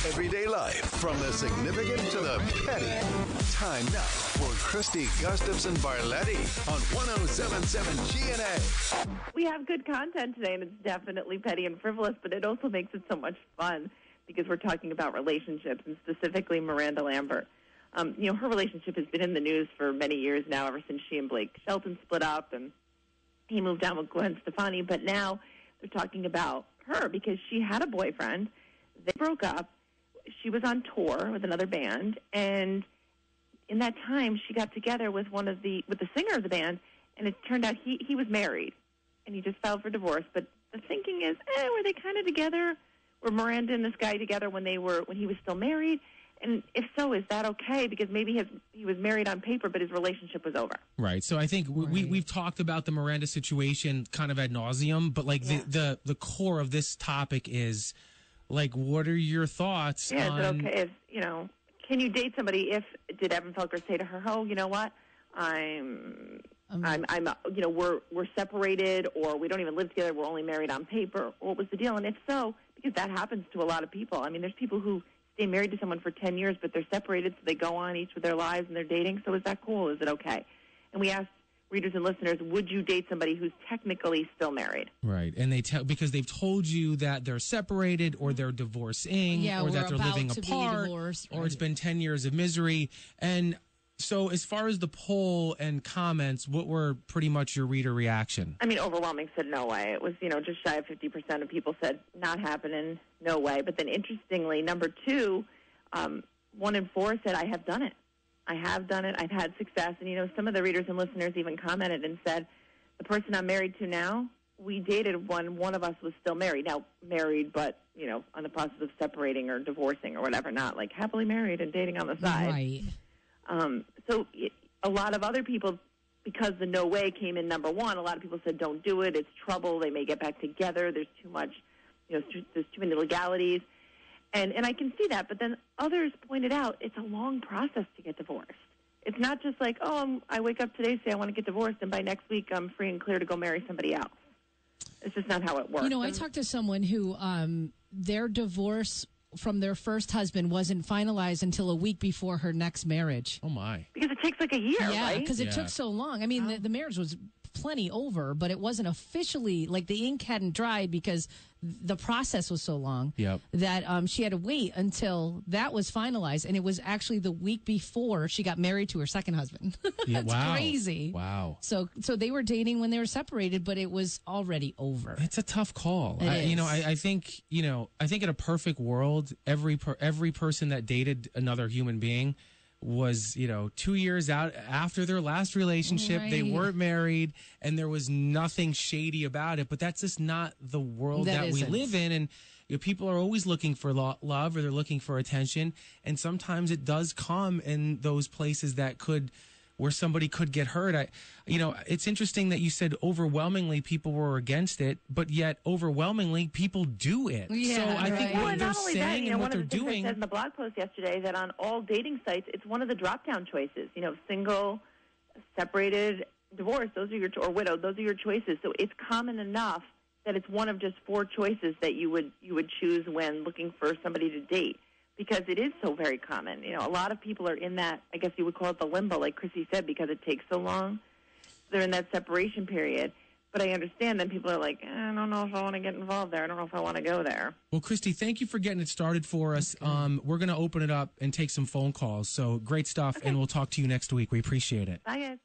everyday life, from the significant to the petty. Time now for Christy Gustafson-Barletti on 107.7 GNA. We have good content today, and it's definitely petty and frivolous, but it also makes it so much fun because we're talking about relationships, and specifically Miranda Lambert. Her relationship has been in the news for many years now, ever since she and Blake Shelton split up, and he moved down with Gwen Stefani. But now they're talking about her because she had a boyfriend. They broke up. She was on tour with another band, and in that time, she got together with the singer of the band, and it turned out he was married, and he just filed for divorce. But the thinking is, were they kind of together? Were Miranda and this guy together when he was still married? And if so, is that okay? Because maybe he was married on paper, but his relationship was over. Right. So I think we've talked about the Miranda situation kind of ad nauseum, but the core of this topic is, like, what are your thoughts? Yeah, is it okay? Can you date somebody did Evan Felker say to her, "Oh, you know what? we're separated, or we don't even live together. We're only married on paper." What was the deal? And if so, because that happens to a lot of people. I mean, there's people who stay married to someone for 10 years, but they're separated, so they go on each with their lives and they're dating. So is that cool? Is it okay? And we asked readers and listeners, would you date somebody who's technically still married? Right. And because they've told you that they're separated, or they're divorcing, or that they're living apart, or it's been 10 years of misery. And so as far as the poll and comments, what were pretty much your reader reaction? I mean, overwhelming said no way. It was, just shy of 50% of people said not happening, no way. But then interestingly, number 2, 1 in 4 said, I have done it. I have done it. I've had success. And, some of the readers and listeners even commented and said, the person I'm married to now, we dated when one of us was still married. Now, married, but, on the process of separating or divorcing or whatever, not like happily married and dating on the side. Right. So a lot of other people, because the no way came in number 1, a lot of people said don't do it. It's trouble. They may get back together. There's too much, there's too many legalities. And I can see that. But then others pointed out it's a long process to get divorced. It's not just like, I wake up today, say I want to get divorced, and by next week I'm free and clear to go marry somebody else. It's just not how it works. I talked to someone who their divorce from their first husband wasn't finalized until a week before her next marriage. Oh, my. Because it takes like a year, right? Yeah, because it took so long. I mean, the marriage was plenty over, but it wasn't officially, like, the ink hadn't dried because the process was so long that she had to wait until that was finalized. And it was actually the week before she got married to her second husband. That's crazy. Wow. So they were dating when they were separated, but it was already over. It's a tough call. I think in a perfect world, every person that dated another human being was, 2 years out after their last relationship. Right. They weren't married, and there was nothing shady about it. But that's just not the world that we live in. And people are always looking for love, or they're looking for attention. And sometimes it does come in those places where somebody could get hurt. It's interesting that you said overwhelmingly people were against it, but yet overwhelmingly people do it. Yeah, so I think what they're saying and what they're doing. One of the things I said in the blog post yesterday that on all dating sites, it's one of the drop-down choices. Single, separated, divorced, or widowed, those are your choices. So it's common enough that it's one of just 4 choices that you would choose when looking for somebody to date. Because it is so very common. A lot of people are in that, I guess you would call it the limbo, like Chrissy said, because it takes so long. They're in that separation period. But I understand then people are like, I don't know if I want to get involved there. I don't know if I want to go there. Well, Christy, thank you for getting it started for us. Okay. We're going to open it up and take some phone calls. So great stuff, and we'll talk to you next week. We appreciate it. Bye, guys.